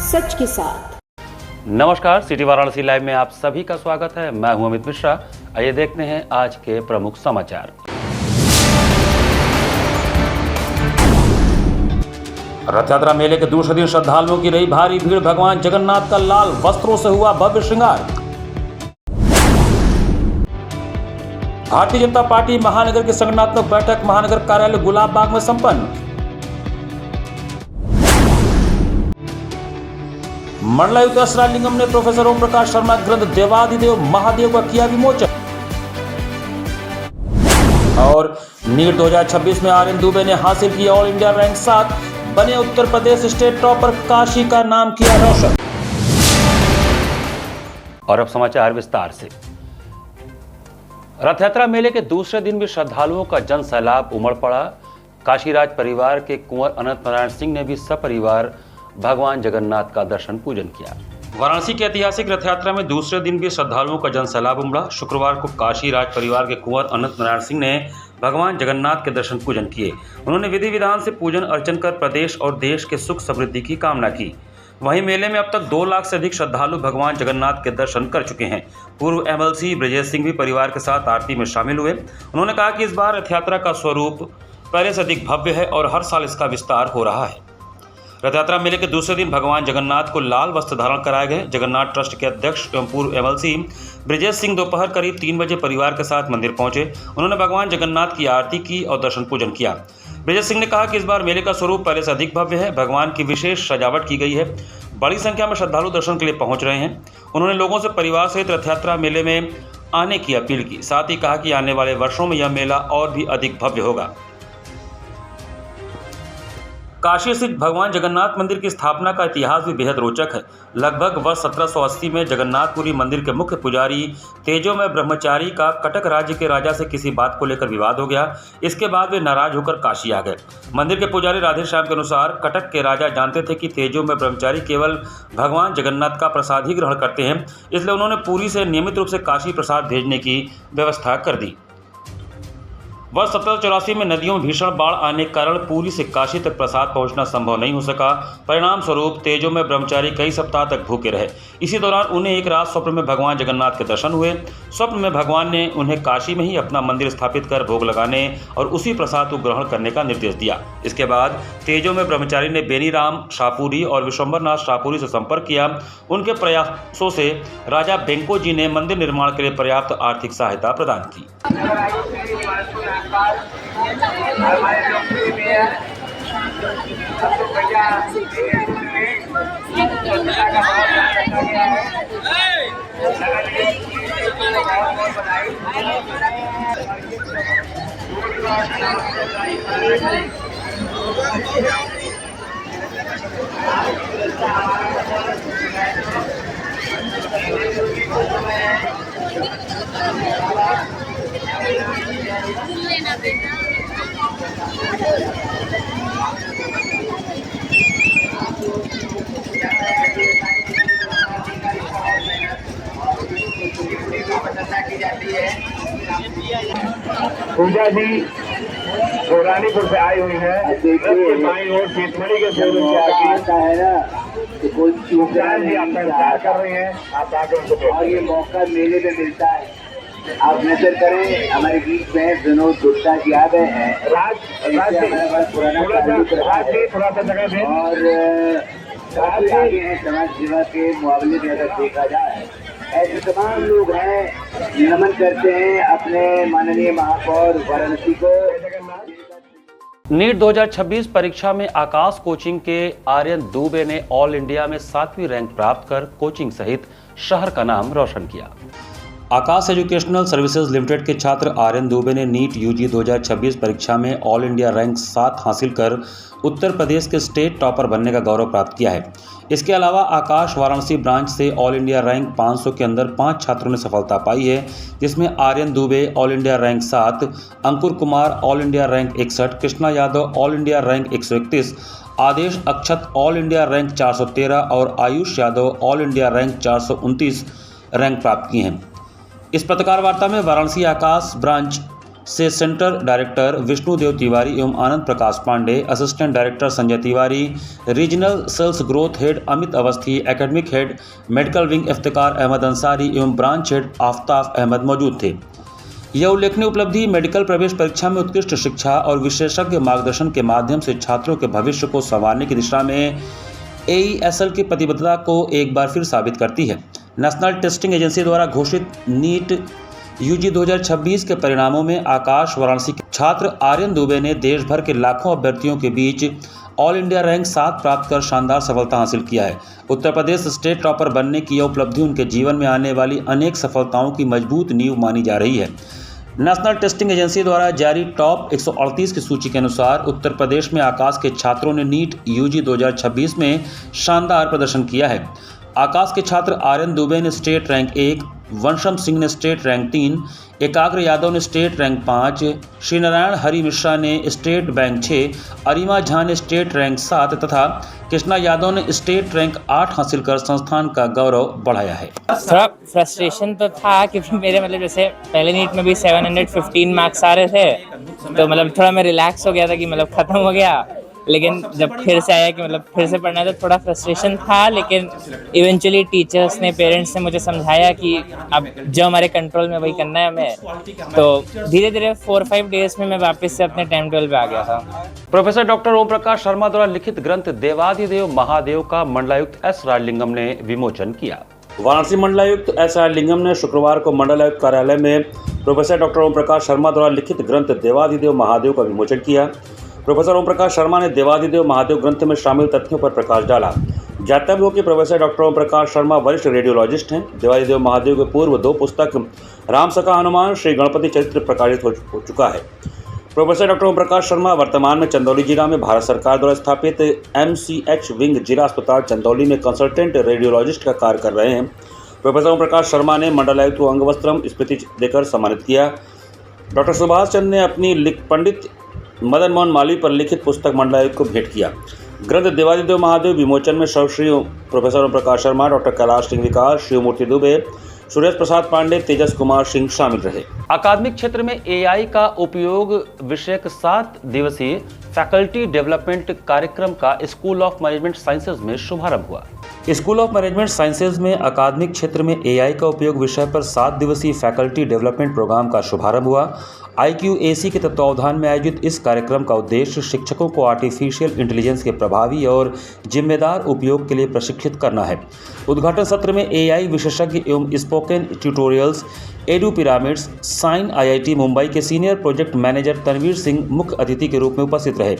सच के साथ। नमस्कार, सिटी वाराणसी लाइव में आप सभी का स्वागत है। मैं हूं अमित मिश्रा। आइए देखते हैं आज के प्रमुख समाचार। रथ यात्रा मेले के दूसरे दिन श्रद्धालुओं की रही भारी भीड़। भगवान जगन्नाथ का लाल वस्त्रों से हुआ भव्य श्रृंगार। भारतीय जनता पार्टी महानगर की संगठनात्मक बैठक महानगर कार्यालय गुलाब बाग में संपन्न। मंडलायुक्त असरालिंगम ने प्रोफेसर ओम प्रकाश शर्मा ग्रंथ देवादिदेव महादेव का किया विमोचन। और नीट 2026 में आर्यन दुबे ने हासिल किया ऑल इंडिया रैंक 7, बने उत्तर प्रदेश स्टेट टॉपर, काशी का नाम किया रोशन। और अब समाचार विस्तार से। रथ यात्रा मेले के दूसरे दिन भी श्रद्धालुओं का जन सैलाब उमड़ पड़ा। काशीराज परिवार के कुंवर अनंत नारायण सिंह ने भी सपरिवार भगवान जगन्नाथ का दर्शन पूजन किया। वाराणसी के ऐतिहासिक रथ यात्रा में दूसरे दिन भी श्रद्धालुओं का जन सैलाब उमड़ा। शुक्रवार को काशी राज परिवार के कुंवर अनंत नारायण सिंह ने भगवान जगन्नाथ के दर्शन पूजन किए। उन्होंने विधि विधान से पूजन अर्चन कर प्रदेश और देश के सुख समृद्धि की कामना की। वहीं मेले में अब तक 2 लाख से अधिक श्रद्धालु भगवान जगन्नाथ के दर्शन कर चुके हैं। पूर्व एमएलसी ब्रजेश सिंह भी परिवार के साथ आरती में शामिल हुए। उन्होंने कहा कि इस बार रथ यात्रा का स्वरूप पहले से अधिक भव्य है और हर साल इसका विस्तार हो रहा है। रथ यात्रा मेले के दूसरे दिन भगवान जगन्नाथ को लाल वस्त्र धारण कराए गए। जगन्नाथ ट्रस्ट के अध्यक्ष एवं पूर्व एमएलसी ब्रजेश सिंह दोपहर करीब 3 बजे परिवार के साथ मंदिर पहुंचे। उन्होंने भगवान जगन्नाथ की आरती की और दर्शन पूजन किया। ब्रजेश सिंह ने कहा कि इस बार मेले का स्वरूप पहले से अधिक भव्य है। भगवान की विशेष सजावट की गई है। बड़ी संख्या में श्रद्धालु दर्शन के लिए पहुंच रहे हैं। उन्होंने लोगों से परिवार सहित रथ यात्रा मेले में आने की अपील की। साथ ही कहा कि आने वाले वर्षों में यह मेला और भी अधिक भव्य होगा। काशी स्थित भगवान जगन्नाथ मंदिर की स्थापना का इतिहास भी बेहद रोचक है। लगभग वर्ष 1780 में जगन्नाथपुरी मंदिर के मुख्य पुजारी तेजोमय ब्रह्मचारी का कटक राज्य के राजा से किसी बात को लेकर विवाद हो गया। इसके बाद वे नाराज होकर काशी आ गए। मंदिर के पुजारी राधेश्याम के अनुसार कटक के राजा जानते थे कि तेजोमय ब्रह्मचारी केवल भगवान जगन्नाथ का प्रसाद ही ग्रहण करते हैं, इसलिए उन्होंने पुरी से नियमित रूप से काशी प्रसाद भेजने की व्यवस्था कर दी। वर्ष 1784 में नदियों में भीषण बाढ़ आने के कारण पुरी से काशी तक प्रसाद पहुंचना संभव नहीं हो सका। परिणाम स्वरूप तेजोमय ब्रह्मचारी कई सप्ताह तक भूखे रहे। इसी दौरान उन्हें एक रात स्वप्न में भगवान जगन्नाथ के दर्शन हुए। स्वप्न में भगवान ने उन्हें काशी में ही अपना मंदिर स्थापित कर भोग लगाने और उसी प्रसाद को ग्रहण करने का निर्देश दिया। इसके बाद तेजोमय ब्रह्मचारी ने बेनीराम शाहपुरी और विश्वंभरनाथ शाहपुरी से संपर्क किया। उनके प्रयासों से राजा बेंको जी ने मंदिर निर्माण के लिए पर्याप्त आर्थिक सहायता प्रदान की। हमारे लोग भी है तो भैया स्वच्छता का बहुत रखा गया है। बहुत बधाई। पूजा जी सोरानीपुर से आई हुई है। बाईं ओर सीतमढ़ी के शोरूम से आता है ना, तो कोई चूचान जी आपका इंतजार कर रहे हैं। आप आगे उनको और ये मौका मेले में मिलता है। आप नजर करें, हमारे बीच में विनोद गुप्ता जी आ गए हैं। राज पुराना थोड़ा सा जगह और काफी आगे हैं समाज सेवा के मुकाबले में अगर देखा जाए। ऐसे तमाम लोग हैं, नमन करते हैं अपने माननीय महापौर वाराणसी को। नीट 2026 परीक्षा में आकाश कोचिंग के आर्यन दुबे ने ऑल इंडिया में 7वीं रैंक प्राप्त कर कोचिंग सहित शहर का नाम रोशन किया। आकाश एजुकेशनल सर्विसेज लिमिटेड के छात्र आर्यन दुबे ने नीट यूजी 2026 परीक्षा में ऑल इंडिया रैंक 7 हासिल कर उत्तर प्रदेश के स्टेट टॉपर बनने का गौरव प्राप्त किया है। इसके अलावा आकाश वाराणसी ब्रांच से ऑल इंडिया रैंक 500 के अंदर 5 छात्रों ने सफलता पाई है, जिसमें Aryan Dubey all India rank 7, Ankur Kumar all India rank 61, Krishna Yadav all India rank 131, Adesh Akshat all India rank 413 और Ayush Yadav all India rank 429 rank प्राप्त किए हैं। इस पत्रकार वार्ता में वाराणसी आकाश ब्रांच से सेंटर डायरेक्टर विष्णुदेव तिवारी एवं Anand Prakash Pandey, assistant director Sanjay Tiwari, regional sales growth head Amit Awasthi, academic head medical wing Iftikhar Ahmad Ansari एवं ब्रांच हेड आफ्ताफ अहमद मौजूद थे। यह उल्लेखनीय उपलब्धि मेडिकल प्रवेश परीक्षा में उत्कृष्ट शिक्षा और विशेषज्ञ मार्गदर्शन के माध्यम से छात्रों के भविष्य को संवारने की दिशा में AESL की प्रतिबद्धता को एक बार फिर साबित करती है। नेशनल टेस्टिंग एजेंसी द्वारा घोषित नीट UG 2026 के परिणामों में आकाश वाराणसी के छात्र आर्यन दुबे ने देश भर के लाखों अभ्यर्थियों के बीच ऑल इंडिया रैंक 7 प्राप्त कर शानदार सफलता हासिल किया है। उत्तर प्रदेश स्टेट टॉपर बनने की यह उपलब्धि उनके जीवन में आने वाली अनेक सफलताओं की मजबूत नींव मानी जा रही है। नेशनल टेस्टिंग एजेंसी द्वारा जारी टॉप 138 की सूची के अनुसार उत्तर प्रदेश में आकाश के छात्रों ने नीट UG 2026 में शानदार प्रदर्शन किया है। आकाश के छात्र आर्यन दुबे ने स्टेट रैंक 1, वंशम सिंह ने स्टेट रैंक 3, एकाग्र यादव ने स्टेट रैंक 5, श्रीनारायण हरि मिश्रा ने स्टेट रैंक 6, अरिमा झा ने स्टेट रैंक 7 तथा कृष्णा यादव ने स्टेट रैंक 8 हासिल कर संस्थान का गौरव बढ़ाया है। थोड़ा फ्रस्ट्रेशन तो था क्योंकि मेरे जैसे पहले नीट में भी 715 मार्क्स आ रहे थे, तो थोड़ा मैं रिलैक्स हो गया था कि खत्म हो गया। लेकिन जब फिर से आया कि फिर से पढ़ना है तो थोड़ा फ्रस्ट्रेशन था, लेकिन इवेंचुअली टीचर्स ने, पेरेंट्स ने मुझे समझाया कि अब जो हमारे कंट्रोल में वही करना है हमें। तो धीरे धीरे 4-5 डेज में मैं वापस से अपने टाइम टेबल पे आ गया था। प्रोफेसर डॉक्टर ओम प्रकाश शर्मा द्वारा लिखित ग्रंथ देवादिदेव महादेव का मंडलायुक्त S राजलिंगम ने विमोचन किया। वाराणसी मंडलायुक्त S राजलिंगम ने शुक्रवार को मंडलायुक्त कार्यालय में प्रोफेसर डॉक्टर ओम प्रकाश शर्मा द्वारा लिखित ग्रंथ देवादिदेव महादेव का विमोचन किया। प्रोफेसर ओम प्रकाश शर्मा ने देवादिदेव महादेव ग्रंथ में शामिल तथ्यों पर प्रकाश डाला। ज्ञातव्य हो कि प्रोफेसर डॉक्टर ओम प्रकाश शर्मा वरिष्ठ रेडियोलॉजिस्ट हैं। देवादिदेव महादेव के पूर्व 2 पुस्तक राम सखा हनुमान, श्री गणपति चरित्र प्रकाशित हो चुका है। प्रोफेसर डॉक्टर ओम प्रकाश शर्मा वर्तमान में चंदौली जिला में भारत सरकार द्वारा स्थापित MCH विंग जिला अस्पताल चंदौली में कंसल्टेंट रेडियोलॉजिस्ट का कार्य कर रहे हैं। प्रोफेसर ओम प्रकाश शर्मा ने मंडलायुक्त को अंग वस्त्रम स्मृति देकर सम्मानित किया। डॉक्टर सुभाष चंद्र ने अपनी पंडित मदन मोहन मालवीय पर लिखित पुस्तक मंडलायुक्त को भेंट किया। ग्रंथ देवादिदेव महादेव विमोचन में सर्वश्री प्रोफेसर ओम प्रकाश शर्मा, डॉक्टर कैलाश सिंह विकास, शिवमूर्ति दुबे, सुरेश प्रसाद पांडे, तेजस कुमार सिंह शामिल रहे। अकादमिक क्षेत्र में AI का उपयोग विषयक 7 दिवसीय फैकल्टी डेवलपमेंट कार्यक्रम का स्कूल ऑफ मैनेजमेंट साइंसेज में शुभारंभ हुआ। स्कूल ऑफ मैनेजमेंट साइंसेज में अकादमिक क्षेत्र में AI का उपयोग विषय पर 7 दिवसीय फैकल्टी डेवलपमेंट प्रोग्राम का शुभारंभ हुआ। IQAC के तत्वावधान में आयोजित इस कार्यक्रम का उद्देश्य शिक्षकों को आर्टिफिशियल इंटेलिजेंस के प्रभावी और जिम्मेदार उपयोग के लिए प्रशिक्षित करना है। उद्घाटन सत्र में AI विशेषज्ञ एवं स्पोकन ट्यूटोरियल्स एडू पिरामिड्स साइन IIT मुंबई के senior project manager Tanveer Singh मुख्य अतिथि के रूप में उपस्थित रहे।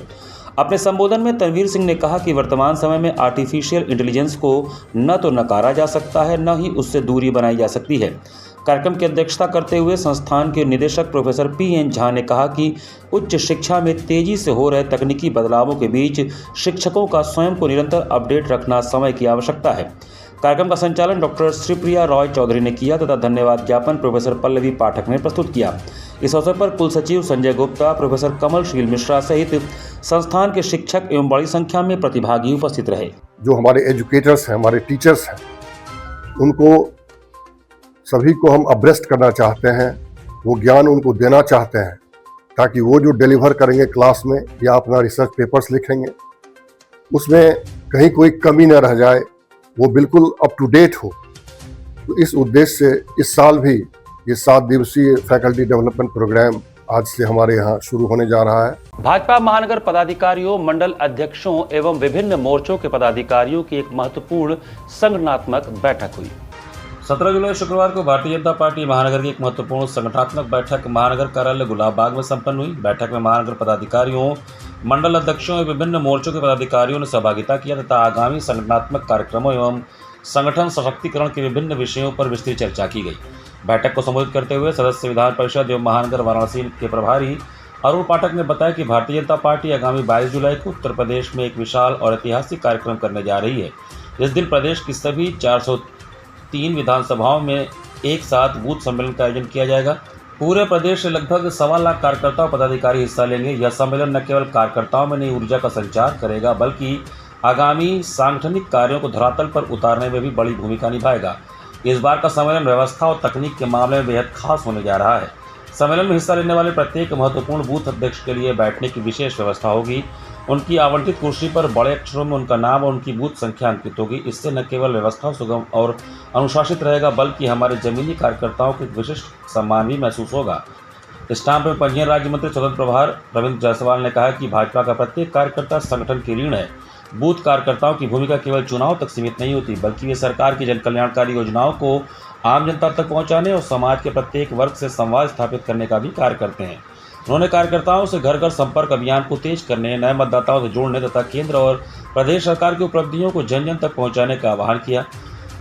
अपने संबोधन में तनवीर सिंह ने कहा कि वर्तमान समय में आर्टिफिशियल इंटेलिजेंस को न तो नकारा जा सकता है, न ही उससे दूरी बनाई जा सकती है। कार्यक्रम की अध्यक्षता करते हुए संस्थान के निदेशक प्रोफेसर PN झा ने कहा कि उच्च शिक्षा में तेजी से हो रहे तकनीकी बदलावों के बीच शिक्षकों का स्वयं को निरंतर अपडेट रखना समय की आवश्यकता है। कार्यक्रम का संचालन डॉक्टर श्रीप्रिया रॉय चौधरी ने किया तथा धन्यवाद ज्ञापन प्रोफेसर पल्लवी पाठक ने प्रस्तुत किया। इस अवसर पर कुल सचिव संजय गुप्ता, प्रोफेसर कमलशील मिश्रा सहित संस्थान के शिक्षक एवं बड़ी संख्या में प्रतिभागी उपस्थित रहे। जो हमारे एजुकेटर्स हैं, हमारे टीचर्स हैं, उनको सभी को हम अब्रेस्ट करना चाहते हैं, वो ज्ञान उनको देना चाहते हैं ताकि वो जो डिलीवर करेंगे क्लास में या अपना रिसर्च पेपर्स लिखेंगे उसमें कहीं कोई कमी न रह जाए, वो बिल्कुल अप टू डेट हो। तो इस उद्देश्य से इस साल भी ये 7 दिवसीय फैकल्टी डेवलपमेंट प्रोग्राम आज से हमारे यहाँ शुरू होने जा रहा है। भाजपा महानगर पदाधिकारियों, मंडल अध्यक्षों एवं विभिन्न मोर्चों के पदाधिकारियों की एक महत्वपूर्ण संगठनात्मक बैठक हुई। 17 जुलाई शुक्रवार को भारतीय जनता पार्टी महानगर की एक महत्वपूर्ण संगठनात्मक बैठक महानगर कार्यालय गुलाब बाग में संपन्न हुई। बैठक में महानगर पदाधिकारियों, मंडल अध्यक्षों एवं विभिन्न मोर्चों के पदाधिकारियों ने सहभागिता किया तथा आगामी संगठनात्मक कार्यक्रमों एवं संगठन सशक्तिकरण के विभिन्न विषयों पर विस्तृत चर्चा की गई। बैठक को संबोधित करते हुए सदस्य विधान परिषद एवं महानगर वाराणसी के प्रभारी अरुण पाठक ने बताया कि भारतीय जनता पार्टी आगामी 22 जुलाई को उत्तर प्रदेश में एक विशाल और ऐतिहासिक कार्यक्रम करने जा रही है। इस दिन प्रदेश की सभी 403 विधानसभाओं में एक साथ बूथ सम्मेलन का आयोजन किया जाएगा। पूरे प्रदेश से लगभग 1.25 लाख कार्यकर्ता और पदाधिकारी हिस्सा लेंगे। यह सम्मेलन न केवल कार्यकर्ताओं में नई ऊर्जा का संचार करेगा बल्कि आगामी सांगठनिक कार्यों को धरातल पर उतारने में भी बड़ी भूमिका निभाएगा। इस बार का सम्मेलन व्यवस्था और तकनीक के मामले में बेहद खास होने जा रहा है। सम्मेलन में हिस्सा लेने वाले प्रत्येक महत्वपूर्ण बूथ अध्यक्ष के लिए बैठने की विशेष व्यवस्था होगी। उनकी आवंटित कुर्सी पर बड़े अक्षरों में उनका नाम और उनकी बूथ संख्या अंकित होगी। इससे न केवल व्यवस्था सुगम और अनुशासित रहेगा, बल्कि हमारे जमीनी कार्यकर्ताओं को एक विशिष्ट सम्मान भी महसूस होगा। स्टाम्प में पंजीयन राज्य मंत्री स्वतंत्र प्रभार रविंद्र जायसवाल ने कहा कि भाजपा का प्रत्येक कार्यकर्ता संगठन की रीढ़ है। बूथ कार्यकर्ताओं की भूमिका केवल चुनाव तक सीमित नहीं होती, बल्कि वे सरकार की जनकल्याणकारी योजनाओं को आम जनता तक पहुंचाने और समाज के प्रत्येक वर्ग से संवाद स्थापित करने का भी कार्य करते हैं। उन्होंने कार्यकर्ताओं से घर घर संपर्क अभियान को तेज करने, नए मतदाताओं से जोड़ने तथा केंद्र और प्रदेश सरकार की उपलब्धियों को जन जन तक पहुंचाने का आह्वान किया।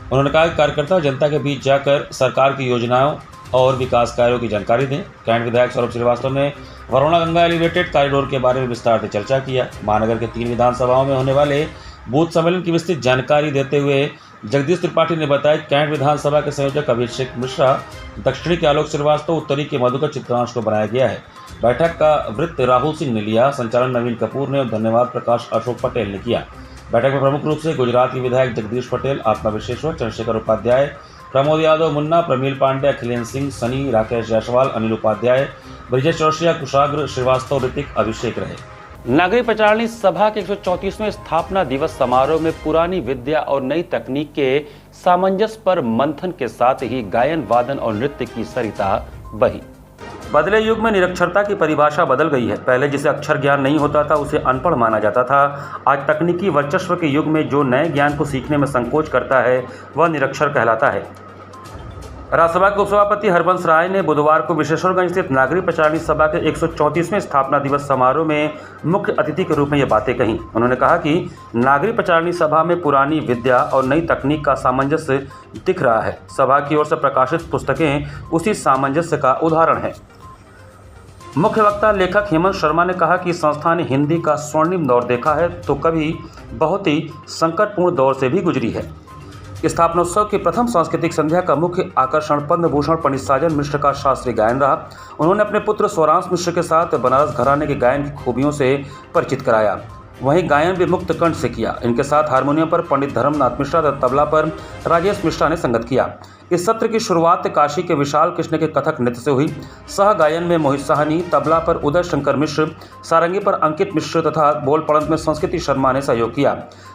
उन्होंने कहा कि कार्यकर्ता जनता के बीच जाकर सरकार की योजनाओं और विकास कार्यों की जानकारी दें। कैंट विधायक सौरभ श्रीवास्तव ने वरुणा गंगा एलिवेटेड कॉरिडोर के बारे में विस्तार से चर्चा किया। महानगर के 3 विधानसभाओं में होने वाले बूथ सम्मेलन की विस्तृत जानकारी देते हुए जगदीश त्रिपाठी ने बताया कि कैंट विधानसभा के संयोजक अभिषेक मिश्रा, दक्षिणी के आलोक श्रीवास्तव, उत्तरी के मधुकर चित्रांश को बनाया गया है। बैठक का वृत्त राहुल सिंह ने लिया, संचालन नवीन कपूर ने और धन्यवाद प्रकाश अशोक पटेल ने किया। बैठक में प्रमुख रूप से गुजरात के विधायक जगदीश पटेल, आत्मा विश्वेश्वर, चंद्रशेखर उपाध्याय, प्रमोद यादव, मुन्ना, प्रमील पांडे, अखिलेश सिंह, सनी, राकेश जायसवाल, अनिल उपाध्याय, ब्रिजेश चौरसिया, कुशाग्र श्रीवास्तव, ऋतिक, अभिषेक रहे। नागरिक प्रचारणी सभा के 134वें स्थापना दिवस समारोह में पुरानी विद्या और नई तकनीक के सामंजस्य पर मंथन के साथ ही गायन, वादन और नृत्य की सरिता बही। बदले युग में निरक्षरता की परिभाषा बदल गई है। पहले जिसे अक्षर ज्ञान नहीं होता था उसे अनपढ़ माना जाता था। आज तकनीकी वर्चस्व के युग में जो नए ज्ञान को सीखने में संकोच करता है वह निरक्षर कहलाता है। राज्यसभा के उपसभापति हरबंश राय ने बुधवार को विश्वेश्वरगंज स्थित नागरिक प्रचारणी सभा के 134वें स्थापना दिवस समारोह में मुख्य अतिथि के रूप में ये बातें कहीं। उन्होंने कहा कि नागरिक प्रचारणी सभा में पुरानी विद्या और नई तकनीक का सामंजस्य दिख रहा है। सभा की ओर से प्रकाशित पुस्तकें उसी सामंजस्य का उदाहरण है। मुख्य वक्ता लेखक हेमंत शर्मा ने कहा कि संस्था ने हिंदी का स्वर्णिम दौर देखा है तो कभी बहुत ही संकटपूर्ण दौर से भी गुजरी है। स्थापनोत्सव की प्रथम सांस्कृतिक संध्या का मुख्य आकर्षण पद्म भूषण पंडित साजन मिश्र का शास्त्रीय गायन रहा। उन्होंने अपने पुत्र स्वरांश मिश्र के साथ बनारस घराने के गायन की खूबियों से परिचित कराया। वहीं गायन भी मुक्त कंठ से किया। इनके साथ हारमोनियम पर पंडित धर्मनाथ मिश्रा तथा तबला पर राजेश मिश्रा ने संगत किया। इस सत्र की शुरुआत काशी के विशाल कृष्ण के कथक नृत्य से हुई। सह गायन में मोहित साहनी, तबला पर उदय शंकर मिश्र, सारंगी पर अंकित मिश्र तथा बोल पड़ंत में संस्कृति शर्मा ने सहयोग किया।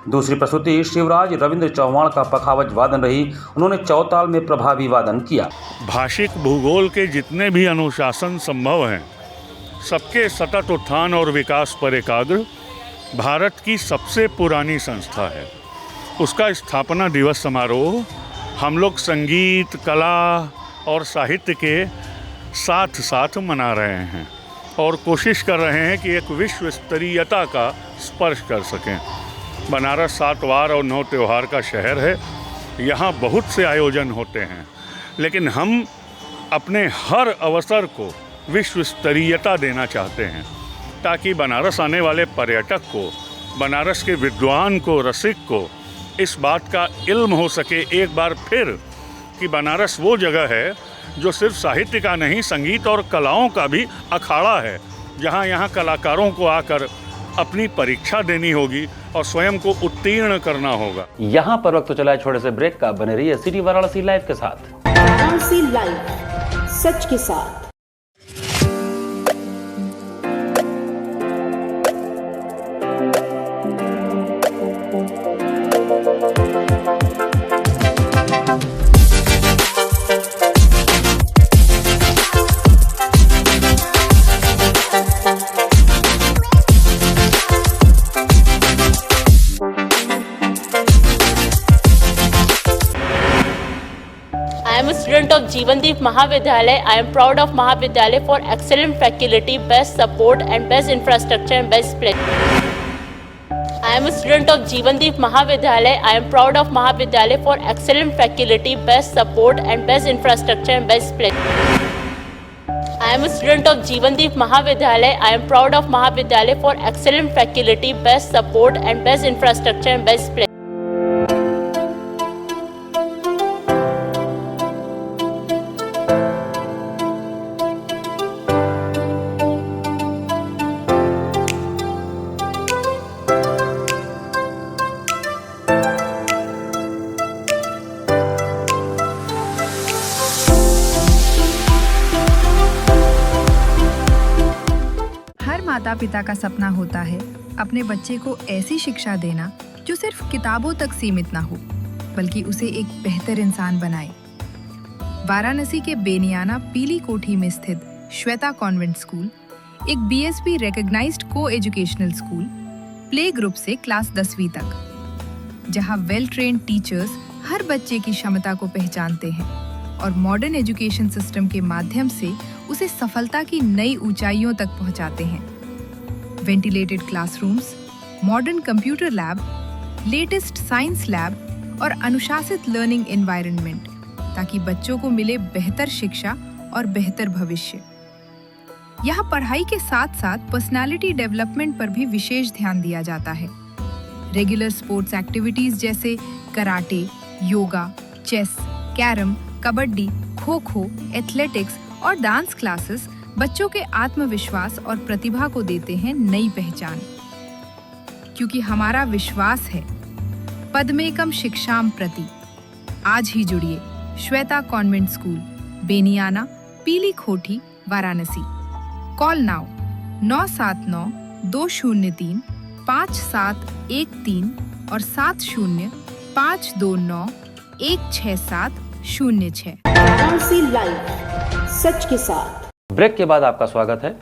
दूसरी प्रस्तुति शिवराज रविंद्र चौहान का पखावज वादन रही। उन्होंने चौताल में प्रभावी वादन किया। भाषिक भूगोल के जितने भी अनुशासन संभव हैं, सबके सतत उत्थान और विकास पर एकाग्र भारत की सबसे पुरानी संस्था है। उसका स्थापना दिवस समारोह हम लोग संगीत, कला और साहित्य के साथ साथ मना रहे हैं और कोशिश कर रहे हैं कि एक विश्व स्तरीयता का स्पर्श कर सकें। बनारस 7 वार और 9 त्यौहार का शहर है। यहाँ बहुत से आयोजन होते हैं, लेकिन हम अपने हर अवसर को विश्व स्तरीयता देना चाहते हैं ताकि बनारस आने वाले पर्यटक को, बनारस के विद्वान को, रसिक को इस बात का इल्म हो सके एक बार फिर कि बनारस वो जगह है जो सिर्फ साहित्य का नहीं, संगीत और कलाओं का भी अखाड़ा है, जहाँ यहाँ कलाकारों को आकर अपनी परीक्षा देनी होगी और स्वयं को उत्तीर्ण करना होगा। यहाँ पर वक्त तो चला है छोटे से ब्रेक का। बने रहिए सिटी वाराणसी लाइव के साथ। वाराणसी लाइव, सच के साथ। I am a student of Jeevandeep Mahavidyalaya. I am proud of Mahavidyalaya for excellent faculty, best support and best infrastructure and best place. I am a student of Jeevandeep Mahavidyalaya. I am proud of Mahavidyalaya for excellent faculty, best support and best infrastructure and best place. I am a student of Jeevandeep Mahavidyalaya. I am proud of Mahavidyalaya for excellent faculty, best support and best infrastructure and best place. माता पिता का सपना होता है अपने बच्चे को ऐसी शिक्षा देना जो सिर्फ किताबों तक सीमित ना हो, बल्कि उसे एक बेहतर इंसान बनाए। वाराणसी के बेनियाना पीली कोठी में स्थित श्वेता कॉन्वेंट स्कूल एक BSB रिकॉग्नाइज्ड को एजुकेशनल स्कूल, प्ले ग्रुप से क्लास 10वीं तक, जहां वेल ट्रेन्ड टीचर्स हर बच्चे की क्षमता को पहचानते हैं और मॉडर्न एजुकेशन सिस्टम के माध्यम से उसे सफलता की नई ऊंचाइयों तक पहुंचाते हैं। Ventilated classrooms, modern computer lab, latest science lab और अनुशासित लर्निंग एनवायरनमेंट, ताकि बच्चों को मिले बेहतर शिक्षा और बेहतर भविष्य। यहाँ पढ़ाई के साथ साथ पर्सनालिटी डेवलपमेंट पर भी विशेष ध्यान दिया जाता है। रेगुलर स्पोर्ट्स एक्टिविटीज जैसे karate, yoga, chess, carrom, kabaddi, kho kho, athletics और डांस क्लासेस बच्चों के आत्मविश्वास और प्रतिभा को देते हैं नई पहचान। क्योंकि हमारा विश्वास है पद्मेकम शिक्षाम प्रति। आज ही जुड़िए श्वेता कॉन्वेंट स्कूल, बेनियाना, पीली खोठी, वाराणसी। कॉल नाउ 970-203-5713 और 70-529-16706। वाराणसी लाइव, सच के साथ। ब्रेक के बाद आपका स्वागत है।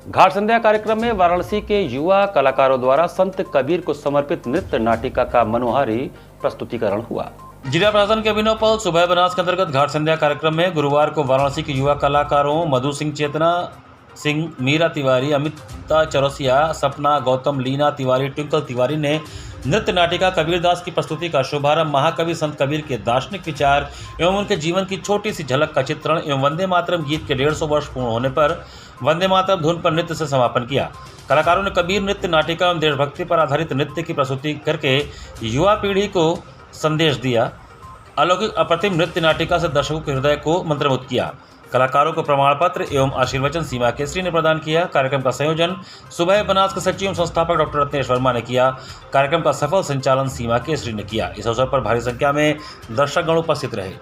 घाट संध्या कार्यक्रम में वाराणसी के युवा कलाकारों द्वारा संत कबीर को समर्पित नृत्य नाटिका का मनोहारी प्रस्तुतिकरण हुआ। जिला प्रशासन के अभिनव पहल सुबह बनास के अंतर्गत घाट संध्या कार्यक्रम में गुरुवार को वाराणसी के युवा कलाकारों मधु सिंह, चेतना सिंह, मीरा तिवारी, अमिता चौरसिया, सपना गौतम, लीना तिवारी, ट्विंकल तिवारी ने नृत्य नाटिका कबीरदास की प्रस्तुति का शुभारंभ महाकवि संत कबीर के दार्शनिक विचार एवं उनके जीवन की छोटी सी झलक का चित्रण एवं वंदे मातरम गीत के 150 वर्ष पूर्ण होने पर वंदे मातरम धुन पर नृत्य से समापन किया। कलाकारों ने कबीर नृत्य नाटिका एवं देशभक्ति पर आधारित नृत्य की प्रस्तुति करके युवा पीढ़ी को संदेश दिया। अलौकिक अप्रतिम नृत्य नाटिका से दर्शकों के हृदय को मंत्रमुग्ध किया। कलाकारों को प्रमाण पत्र एवं आशीर्वचन सीमा केसरी ने प्रदान किया। कार्यक्रम का संयोजन सुबह बनास के सचिव एवं संस्थापक डॉक्टर रत्नेश वर्मा ने किया। कार्यक्रम का सफल संचालन सीमा केसरी ने किया। इस अवसर पर भारी संख्या में दर्शकगण उपस्थित रहे।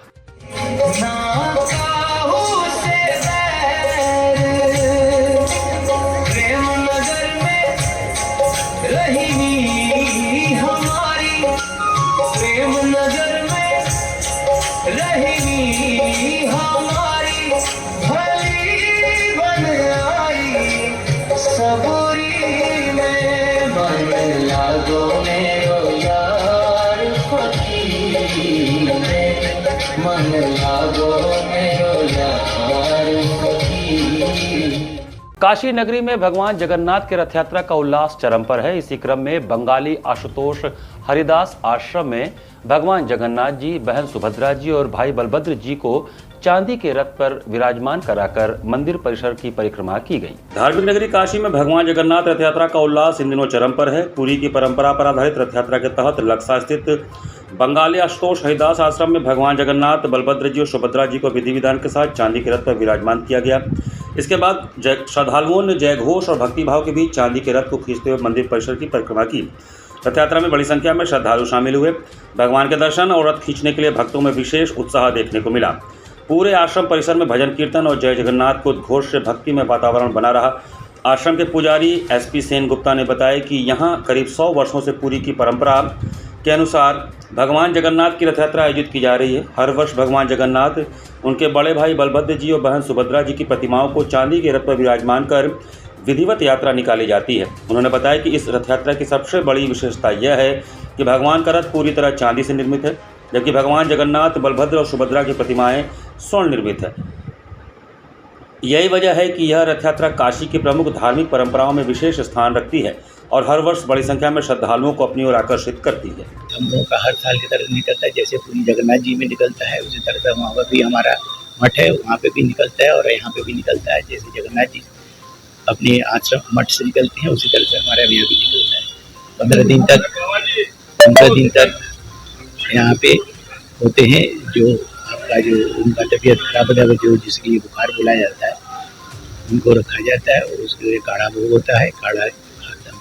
काशी नगरी में भगवान जगन्नाथ के रथ यात्रा का उल्लास चरम पर है। इसी क्रम में बंगाली आशुतोष हरिदास आश्रम में भगवान जगन्नाथ जी, बहन सुभद्रा जी और भाई बलभद्र जी को चांदी के रथ पर विराजमान कराकर मंदिर परिसर की परिक्रमा की गई। धार्मिक नगरी काशी में भगवान जगन्नाथ रथ यात्रा का उल्लास इन दिनों चरम पर है। पुरी की परंपरा पर आधारित रथ यात्रा के तहत लक्सा स्थित बंगाली आशुतोष हरिदास आश्रम में भगवान जगन्नाथ, बलभद्र जी और सुभद्रा जी को विधि विधान के साथ चांदी के रथ पर विराजमान किया गया। इसके बाद श्रद्धालुओं ने जय घोष और भक्तिभाव के बीच चांदी के रथ को खींचते हुए मंदिर परिसर की परिक्रमा की। रथ यात्रा में बड़ी संख्या में श्रद्धालु शामिल हुए। भगवान के दर्शन और रथ खींचने के लिए भक्तों में विशेष उत्साह देखने को मिला। पूरे आश्रम परिसर में भजन कीर्तन और जय जगन्नाथ को उद्घोष से भक्ति में वातावरण बना रहा। आश्रम के पुजारी SP सेन गुप्ता ने बताया कि यहाँ करीब 100 वर्षों से पुरी की परंपरा के अनुसार भगवान जगन्नाथ की रथ यात्रा आयोजित की जा रही है। हर वर्ष भगवान जगन्नाथ, उनके बड़े भाई बलभद्र जी और बहन सुभद्रा जी की प्रतिमाओं को चांदी के रथ पर विराजमान कर विधिवत यात्रा निकाली जाती है। उन्होंने बताया कि इस रथ यात्रा की सबसे बड़ी विशेषता यह है कि भगवान का रथ पूरी तरह चांदी से निर्मित है, जबकि भगवान जगन्नाथ, बलभद्र और सुभद्रा की प्रतिमाएं स्वर्ण निर्मित है। यही वजह है कि यह रथ यात्रा काशी की प्रमुख धार्मिक परंपराओं में विशेष स्थान रखती है और हर वर्ष बड़ी संख्या में श्रद्धालुओं को अपनी ओर आकर्षित करती है। हम लोगों का हर साल की तरह निकलता है, जैसे पूरी जगन्नाथ जी में निकलता है उसी तरह से वहाँ पर भी हमारा मठ है, वहाँ पे भी निकलता है और यहाँ पे भी निकलता है। जैसे जगन्नाथ जी अपने आश्रम मठ से निकलते हैं उसी तरह से हमारे यहाँ भी निकलता है। 15 दिन तक यहाँ पे होते हैं। जो आपका जो उनका तबीयत खराब होता है, जो जिसके लिए बुखार बुलाया जाता है, उनको रखा जाता है और उसके लिए काढ़ा भोग होता है। काढ़ा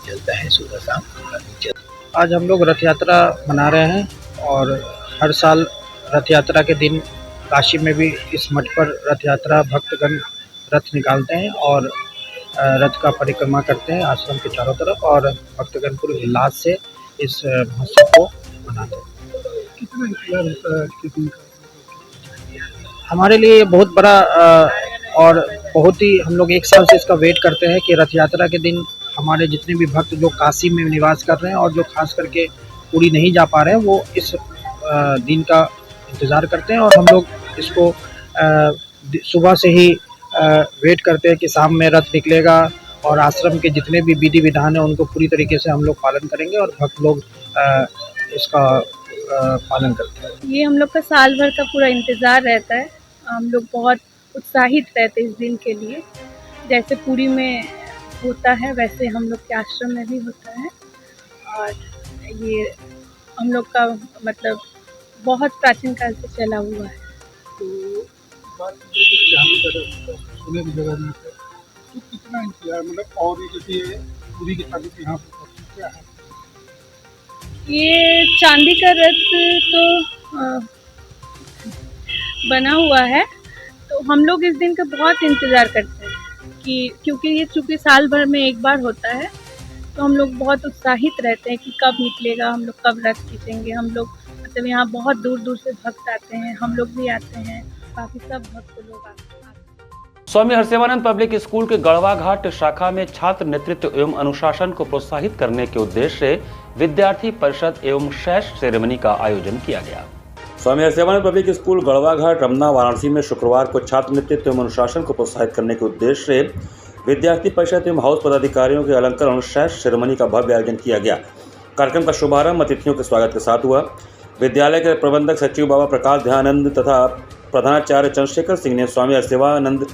चलता है सुबह शाम। आज हम लोग रथ यात्रा मना रहे हैं और हर साल रथ यात्रा के दिन काशी में भी इस मठ पर रथ यात्रा भक्तगण रथ निकालते हैं और रथ का परिक्रमा करते हैं आश्रम के चारों तरफ, और भक्तगण पूरे उल्लास से इस महोत्सव को मनाते हैं। कितना इंतजार होता है कितने का? हमारे लिए ये बहुत बड़ा और बहुत ही हम लोग एक साल से इसका वेट करते हैं कि रथ यात्रा के दिन हमारे जितने भी भक्त जो काशी में निवास कर रहे हैं और जो खास करके पूरी नहीं जा पा रहे हैं, वो इस दिन का इंतज़ार करते हैं। और हम लोग इसको सुबह से ही वेट करते हैं कि शाम में रथ निकलेगा, और आश्रम के जितने भी विधि विधान हैं उनको पूरी तरीके से हम लोग पालन करेंगे, और भक्त लोग इसका पालन करते हैं। ये हम लोग का साल भर का पूरा इंतज़ार रहता है। हम लोग बहुत उत्साहित रहते हैं इस दिन के लिए। जैसे पुरी में होता है वैसे हम लोग के आश्रम में भी होता है, और ये हम लोग का मतलब बहुत प्राचीन काल से चला हुआ है। तो कितना इंतजार मतलब, और जैसे पूरी की तारीख यहाँ पर क्या है? ये चांदी का रथ तो बना हुआ है, तो हम लोग इस दिन का बहुत इंतज़ार करते हैं कि क्योंकि ये चूँकि साल भर में एक बार होता है, तो हम लोग बहुत उत्साहित रहते हैं कि कब निकलेगा, हम लोग कब रथ खींचेंगे। हम लोग मतलब यहाँ बहुत दूर दूर से भक्त आते हैं, हम लोग भी आते हैं, बाकी सब भक्त लोग आते हैं। स्वामी हरसेवानंद पब्लिक स्कूल के गढ़वा घाट शाखा में छात्र नेतृत्व एवं अनुशासन को प्रोत्साहित करने के उद्देश्य से विद्यार्थी परिषद एवं श्रेष्ठ सेरेमनी का आयोजन किया गया। स्वामी हरसेवानंद पब्लिक स्कूल गढ़वा घाट रमना वाराणसी में शुक्रवार को छात्र नेतृत्व एवं अनुशासन को प्रोत्साहित करने के उद्देश्य से विद्यार्थी परिषद एवं हाउस पदाधिकारियों के अलंकरण और श्रेष्ठ सेरेमनी का भव्य आयोजन किया गया। कार्यक्रम का शुभारंभ अतिथियों के स्वागत के साथ हुआ। विद्यालय के प्रबंधक सचिव बाबा प्रकाश दयानंद तथा प्रधानाचार्य चंद्रशेखर सिंह ने स्वामी हरसेवानंद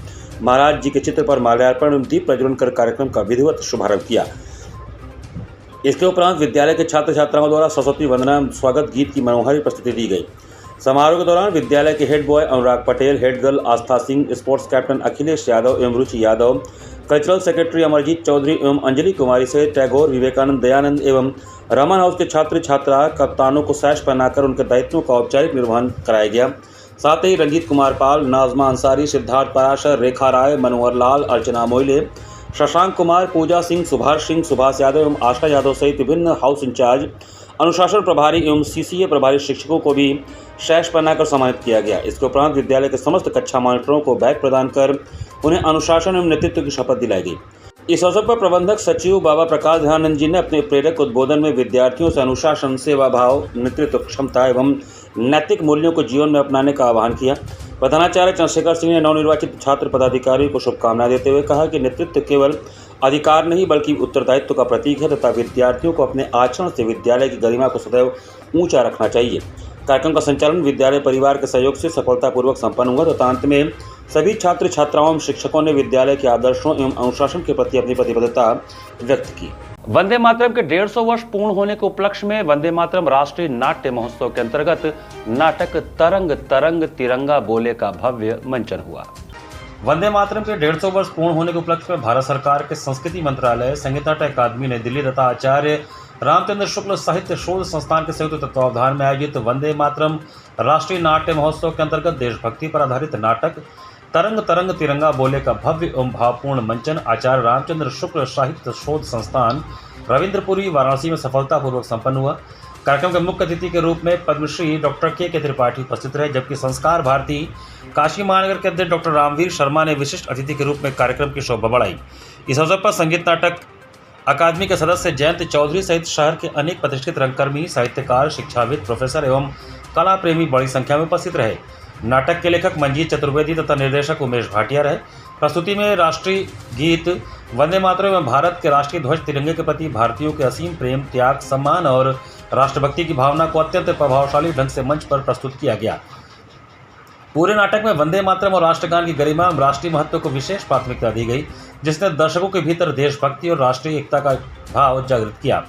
महाराज जी के चित्र पर माल्यार्पण एवं दीप प्रज्वलन कर कार्यक्रम का विधिवत शुभारंभ किया। इसके उपरांत विद्यालय के छात्र छात्राओं द्वारा सरस्वती वंदना स्वागत गीत की मनोहारी प्रस्तुति दी गई। समारोह के दौरान विद्यालय के हेड बॉय अनुराग पटेल, हेड गर्ल आस्था सिंह, स्पोर्ट्स कैप्टन अखिलेश यादव एवं रुचि यादव, कल्चरल सेक्रेटरी अमरजीत चौधरी एवं अंजलि कुमारी से टैगोर, विवेकानंद, दयानंद एवं रमन हाउस के छात्र छात्रा कप्तानों को सैश पहनाकर उनके दायित्वों का औपचारिक निर्वहन कराया गया। साथ ही रंजीत कुमार पाल, नाजमा अंसारी, सिद्धार्थ पराशर, रेखा राय, मनोहर लाल, अर्चना मोइले, शशांक कुमार, पूजा सिंह, सुभाष यादव एवं आशा यादव सहित विभिन्न हाउस इंचार्ज, अनुशासन प्रभारी एवं सीसीए प्रभारी शिक्षकों को भी सैश पहनाकर सम्मानित किया गया। इसके उपरांत विद्यालय के समस्त कक्षा मॉनिटरों को बैग प्रदान कर उन्हें अनुशासन एवं नेतृत्व की शपथ दिलाई गई। इस अवसर पर प्रबंधक सचिव बाबा प्रकाश दयानंद जी ने अपने प्रेरक उद्बोधन में विद्यार्थियों से अनुशासन, सेवा भाव, नेतृत्व क्षमता एवं नैतिक मूल्यों को जीवन में अपनाने का आह्वान किया। प्रधानाचार्य चंद्रशेखर सिंह ने नवनिर्वाचित छात्र पदाधिकारियों को शुभकामनाएं देते हुए कहा कि नेतृत्व केवल अधिकार नहीं बल्कि उत्तरदायित्व का प्रतीक है तथा विद्यार्थियों को अपने आचरण से विद्यालय की गरिमा को सदैव ऊंचा रखना चाहिए। कार्यक्रम का संचालन विद्यालय परिवार के सहयोग से सफलतापूर्वक संपन्न हुआ तथा अंत में सभी छात्र छात्राओं एवं शिक्षकों ने विद्यालय के आदर्शों एवं अनुशासन के प्रति अपनी प्रतिबद्धता व्यक्त की। वंदे मातरम के 150 वर्ष पूर्ण होने के उपलक्ष्य में वंदे मातरम राष्ट्रीय नाट्य महोत्सव के अंतर्गत नाटक तरंग तरंग तिरंगा बोले का भव्य मंचन हुआ। वंदे मातरम के 150 वर्ष पूर्ण होने के उपलक्ष्य में भारत सरकार के संस्कृति मंत्रालय, संगीत नाट्य अकादमी नई दिल्ली तथा आचार्य रामचंद्र शुक्ल साहित्य शोध संस्थान के संयुक्त तत्वावधान में आयोजित वंदे मातरम राष्ट्रीय नाट्य महोत्सव के अंतर्गत देशभक्ति पर आधारित नाटक तरंग तरंग तिरंगा बोले का भव्य एवं भावपूर्ण मंचन आचार्य रामचंद्र शुक्ल साहित्य शोध संस्थान रविंद्रपुरी वाराणसी में सफलतापूर्वक संपन्न हुआ। कार्यक्रम के मुख्य अतिथि के रूप में पद्मश्री डॉक्टर के त्रिपाठी उपस्थित रहे, जबकि संस्कार भारती काशी महानगर के अध्यक्ष डॉक्टर रामवीर शर्मा ने विशिष्ट अतिथि के रूप में कार्यक्रम की शोभा बढ़ाई। इस अवसर पर संगीत नाटक अकादमी के सदस्य जयंत चौधरी सहित शहर के अनेक प्रतिष्ठित रंगकर्मी, साहित्यकार, शिक्षाविद, प्रोफेसर एवं कला प्रेमी बड़ी संख्या में उपस्थित रहे। नाटक के लेखक मंजीत चतुर्वेदी तथा निर्देशक उमेश भाटिया रहे। प्रस्तुति में राष्ट्रीय गीत वंदे मातरम एवं भारत के राष्ट्रीय ध्वज तिरंगे के प्रति भारतीयों के असीम प्रेम, त्याग, सम्मान और राष्ट्रभक्ति की भावना को अत्यंत प्रभावशाली ढंग से मंच पर प्रस्तुत किया गया। पूरे नाटक में वंदे मातरम और राष्ट्रगान की गरिमा एवं राष्ट्रीय महत्व को विशेष प्राथमिकता दी गई, जिसने दर्शकों के भीतर देशभक्ति और राष्ट्रीय एकता का भाव जागृत किया।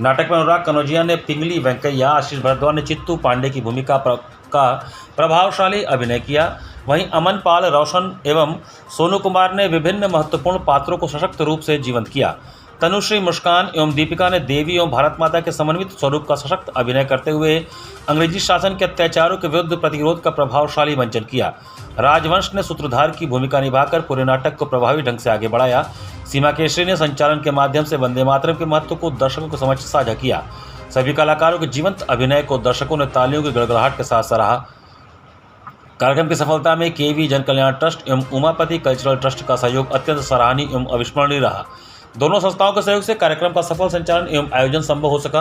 नाटक में अनुराग कनौजिया ने पिंगली वेंकैया, आशीष भारद्वाज ने चित्तू पांडे की भूमिका का प्रभावशाली अभिनय किया। वहीं अमन पाल, रोशन एवं सोनू कुमार ने विभिन्न महत्वपूर्ण पात्रों को सशक्त रूप से जीवंत किया। तनुश्री, मुस्कान एवं दीपिका ने देवी एवं भारत माता के समन्वित स्वरूप का सशक्त अभिनय करते हुए अंग्रेजी शासन के अत्याचारों के विरुद्ध प्रतिरोध का प्रभावशाली मंचन किया। राजवंश ने सूत्रधार की भूमिका निभाकर पूरे नाटक को प्रभावी ढंग से आगे बढ़ाया। सीमा केशरी ने संचालन के माध्यम से वंदे मातरम के महत्व को दर्शकों के समक्ष साझा किया। सभी कलाकारों के जीवंत अभिनय को दर्शकों ने तालियों की गड़गड़ाहट के साथ सराहा। कार्यक्रम की सफलता में केवी जन कल्याण ट्रस्ट एवं उमापति कल्चरल ट्रस्ट का सहयोग अत्यंत सराहनीय एवं अविस्मरणीय रहा। दोनों संस्थाओं के सहयोग से कार्यक्रम का सफल संचालन एवं आयोजन संभव हो सका।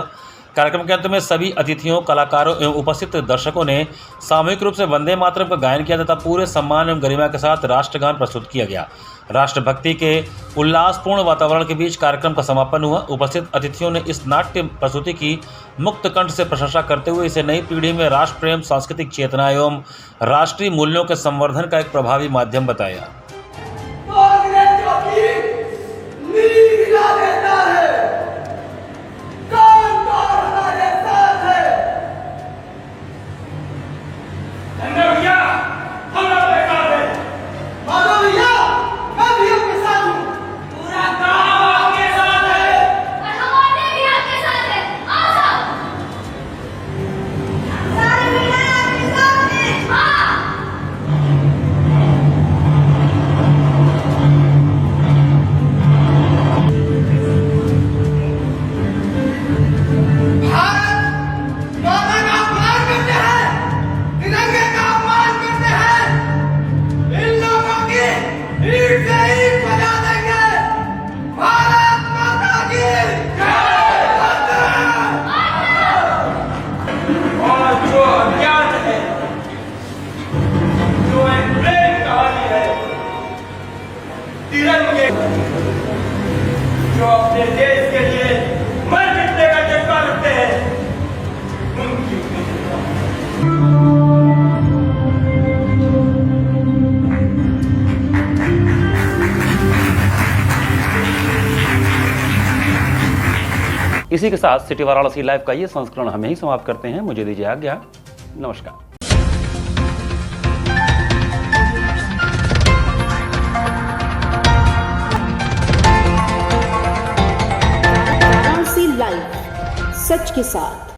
कार्यक्रम के अंत में सभी अतिथियों, कलाकारों एवं उपस्थित दर्शकों ने सामूहिक रूप से वंदे मातरम का गायन किया तथा पूरे सम्मान एवं गरिमा के साथ राष्ट्रगान प्रस्तुत किया गया। राष्ट्रभक्ति के उल्लासपूर्ण वातावरण के बीच कार्यक्रम का समापन हुआ। उपस्थित अतिथियों ने इस नाट्य प्रस्तुति की मुक्त कंठ से प्रशंसा करते हुए इसे नई पीढ़ी में राष्ट्र प्रेम, सांस्कृतिक चेतना एवं राष्ट्रीय मूल्यों के संवर्धन का एक प्रभावी माध्यम बताया। जो अपने देश के लिए मर मिटने का जज्बा रखते हैं इसी के साथ सिटी वाराणसी लाइव का ये संस्करण हम यही समाप्त करते हैं। मुझे दीजिए आज्ञा। नमस्कार। लाइव, सच के साथ।